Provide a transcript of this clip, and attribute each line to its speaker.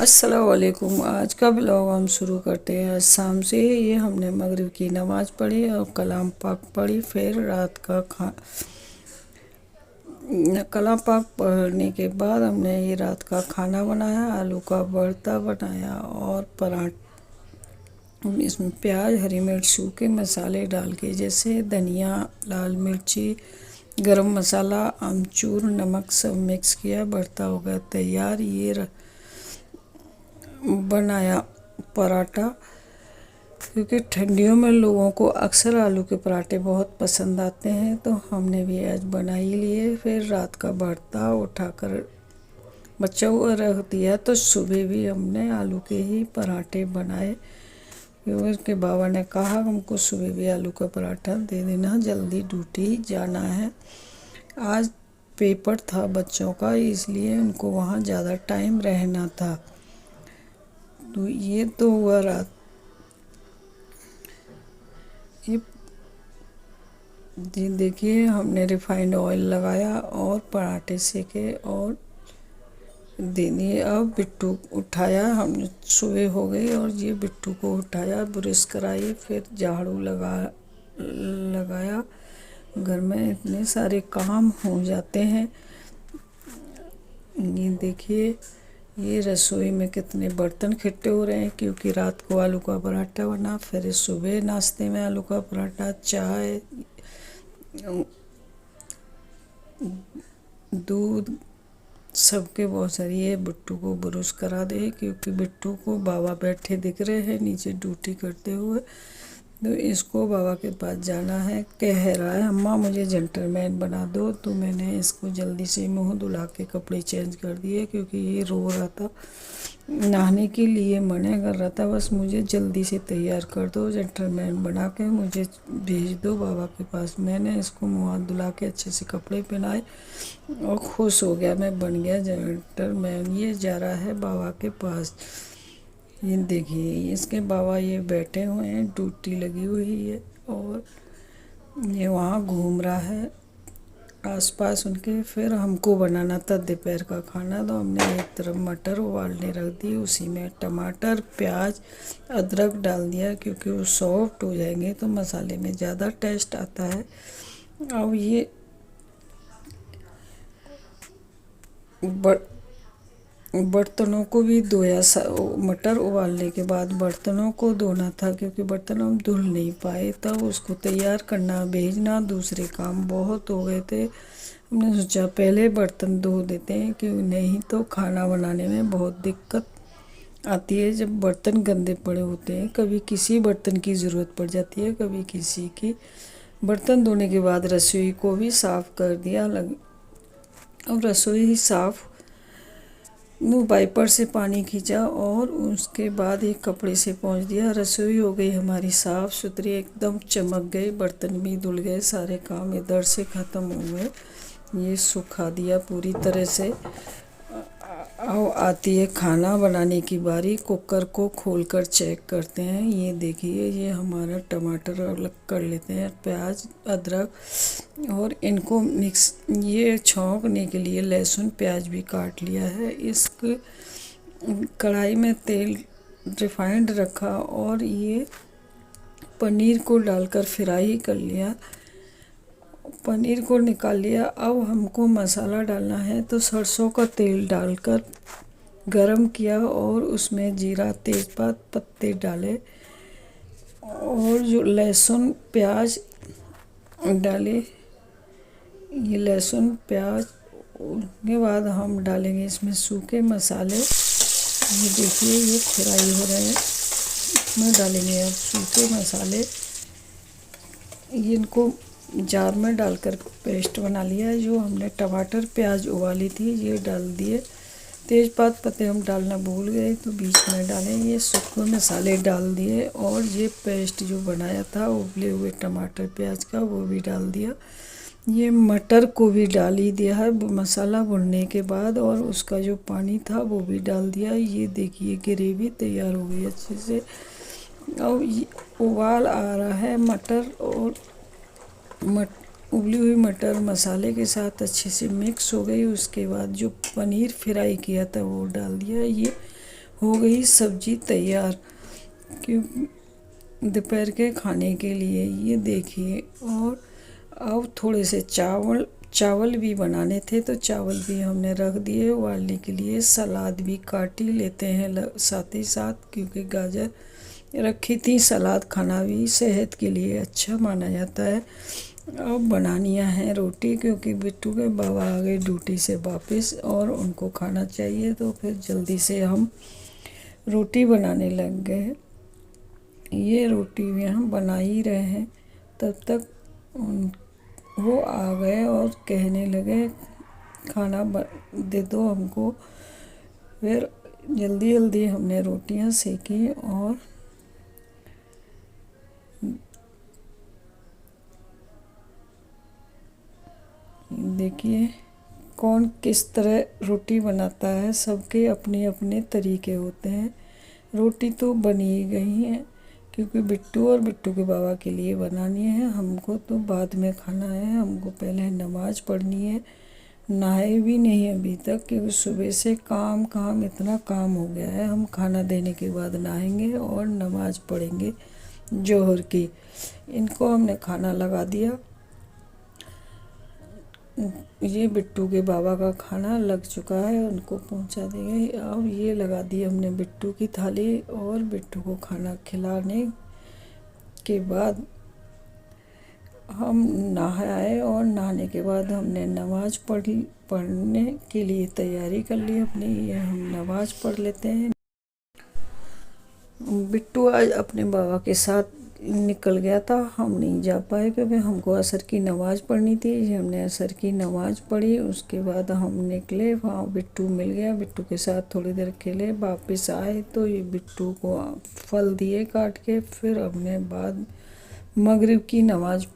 Speaker 1: अस्सलाम वालेकुम। आज का ब्लॉग हम शुरू करते हैं। आज शाम से ये हमने मगरिब की नमाज़ पढ़ी और कलाम पाक पढ़ी। फिर रात का कलाम पाक पढ़ने के बाद हमने ये रात का खाना बनाया। आलू का भरता बनाया और पराठा। इसमें प्याज, हरी मिर्च, सूखे मसाले डाल के जैसे धनिया, लाल मिर्ची, गरम मसाला, अमचूर, नमक सब मिक्स किया। भरता हो गया तैयार। ये बनाया पराठा, क्योंकि ठंडियों में लोगों को अक्सर आलू के पराठे बहुत पसंद आते हैं, तो हमने भी आज बना ही लिए। फिर रात का भरता उठाकर बचा हुआ रख दिया, तो सुबह भी हमने आलू के ही पराठे बनाए। क्योंकि उसके बाबा ने कहा हमको सुबह भी आलू का पराठा दे देना, जल्दी ड्यूटी जाना है। आज पेपर था बच्चों का, इसलिए उनको वहाँ ज़्यादा टाइम रहना था। तो ये तो हुआ रात। ये देखिए, हमने रिफाइंड ऑयल लगाया और पराठे सेके और दे दिए। अब बिट्टू उठाया, हमने सुबह हो गई और ये बिट्टू को उठाया, ब्रश कराई, फिर झाड़ू लगाया। घर में इतने सारे काम हो जाते हैं। ये देखिए, ये रसोई में कितने बर्तन इकट्ठे हो रहे हैं, क्योंकि रात को आलू का पराठा बना, फिर सुबह नाश्ते में आलू का पराठा, चाय, दूध, सबके बहुत सारी। ये बिट्टू को ब्रश करा दे, क्योंकि बिट्टू को बाबा बैठे दिख रहे हैं नीचे ड्यूटी करते हुए, तो इसको बाबा के पास जाना है। कह रहा है अम्मा मुझे जेंटलमैन बना दो, तो मैंने इसको जल्दी से मुंह धुला के कपड़े चेंज कर दिए, क्योंकि ये रो रहा था, नहाने के लिए मना कर रहा था। बस मुझे जल्दी से तैयार कर दो, जेंटलमैन बना के मुझे भेज दो बाबा के पास। मैंने इसको मुँह हाथ धुला के अच्छे से कपड़े पहनाए और खुश हो गया, मैं बन गया जेंटलमैन। ये जा रहा है बाबा के पास। ये देखिए, इसके बाबा ये बैठे हुए हैं, ड्यूटी लगी हुई है और ये वहाँ घूम रहा है आसपास उनके। फिर हमको बनाना था दोपहर का खाना, तो हमने एक तरफ मटर उबालने रख दी, उसी में टमाटर, प्याज, अदरक डाल दिया, क्योंकि वो सॉफ्ट हो जाएंगे तो मसाले में ज़्यादा टेस्ट आता है। अब ये बर्तनों को भी धोया। मटर उबालने के बाद बर्तनों को धोना था, क्योंकि बर्तन हम धुल नहीं पाए, तब उसको तैयार करना, भेजना, दूसरे काम बहुत हो गए थे। हमने सोचा पहले बर्तन धो देते हैं, क्योंकि नहीं तो खाना बनाने में बहुत दिक्कत आती है जब बर्तन गंदे पड़े होते हैं। कभी किसी बर्तन की ज़रूरत पड़ जाती है, कभी किसी की। बर्तन धोने के बाद रसोई को भी साफ़ कर दिया। अब रसोई ही साफ़, वो वाइपर से पानी खींचा और उसके बाद एक कपड़े से पोंछ दिया। रसोई हो गई हमारी साफ़ सुथरी, एकदम चमक गई, बर्तन भी धुल गए, सारे काम इधर से ख़त्म हो गए। ये सुखा दिया पूरी तरह से। अब आती है खाना बनाने की बारी। कुकर को खोलकर चेक करते हैं। ये देखिए, ये हमारा टमाटर अलग कर लेते हैं, प्याज, अदरक, और इनको मिक्स, ये छौंकने के लिए लहसुन प्याज भी काट लिया है। इस कढ़ाई में तेल रिफाइंड रखा और ये पनीर को डालकर फ्राई कर लिया। पनीर को निकाल लिया। अब हमको मसाला डालना है, तो सरसों का तेल डालकर गरम किया और उसमें जीरा, तेज़पात, पत्ते डाले और जो लहसुन प्याज डाले। ये लहसुन प्याज, उसके बाद हम डालेंगे इसमें सूखे मसाले। ये देखिए, ये फ्राई हो रहे हैं, इसमें डालेंगे अब सूखे मसाले। इनको जार में डालकर पेस्ट बना लिया। जो हमने टमाटर प्याज उबाली थी, ये डाल दिए। तेज़पात पत्ते हम डालना भूल गए, तो बीच में डालें। ये सूखे मसाले डाल दिए और ये पेस्ट जो बनाया था उबले हुए टमाटर प्याज का, वो भी डाल दिया। ये मटर को भी डाल ही दिया है मसाला भुनने के बाद, और उसका जो पानी था वो भी डाल दिया। ये देखिए, ग्रेवी तैयार हो गई अच्छे से। अब उबाल आ रहा है मटर, और उबली हुई मटर मसाले के साथ अच्छे से मिक्स हो गई। उसके बाद जो पनीर फ्राई किया था वो डाल दिया। ये हो गई सब्जी तैयार क्योंकि दोपहर के खाने के लिए। ये देखिए, और अब थोड़े से चावल भी बनाने थे तो चावल भी हमने रख दिए उबालने के लिए। सलाद भी काट ही लेते हैं साथ ही साथ, क्योंकि गाजर रखी थी। सलाद खाना भी सेहत के लिए अच्छा माना जाता है। अब बनानियाँ हैं रोटी, क्योंकि बिट्टू के बाबा आ गए ड्यूटी से वापस और उनको खाना चाहिए, तो फिर जल्दी से हम रोटी बनाने लग गए। ये रोटी भी हम बना ही रहे हैं, तब तक वो आ गए और कहने लगे खाना दे दो हमको। फिर जल्दी जल्दी हमने रोटियां सेकी और देखिए कौन किस तरह रोटी बनाता है। सबके अपने अपने तरीके होते हैं। रोटी तो बनी ही गई है, क्योंकि बिट्टू और बिट्टू के बाबा के लिए बनानी है। हमको तो बाद में खाना है, हमको पहले नमाज़ पढ़नी है। नहाए भी नहीं अभी तक, क्योंकि सुबह से काम काम इतना काम हो गया है। हम खाना देने के बाद नहाएंगे और नमाज़ पढ़ेंगे जोहर की। इनको हमने खाना लगा दिया। ये बिट्टू के बाबा का खाना लग चुका है, उनको पहुंचा देंगे। अब ये लगा दी हमने बिट्टू की थाली, और बिट्टू को खाना खिलाने के बाद हम नहाए, और नहाने के बाद हमने नमाज़ पढ़ने के लिए तैयारी कर ली अपनी। ये हम नमाज़ पढ़ लेते हैं। बिट्टू आज अपने बाबा के साथ निकल गया था, हम नहीं जा पाए क्योंकि हमको असर की नमाज़ पढ़नी थी। हमने असर की नमाज़ पढ़ी, उसके बाद हम निकले। वहाँ बिट्टू मिल गया, बिट्टू के साथ थोड़ी देर खेले। वापस आए तो ये बिट्टू को फल दिए काट के। फिर हमने बाद मगरिब की नमाज़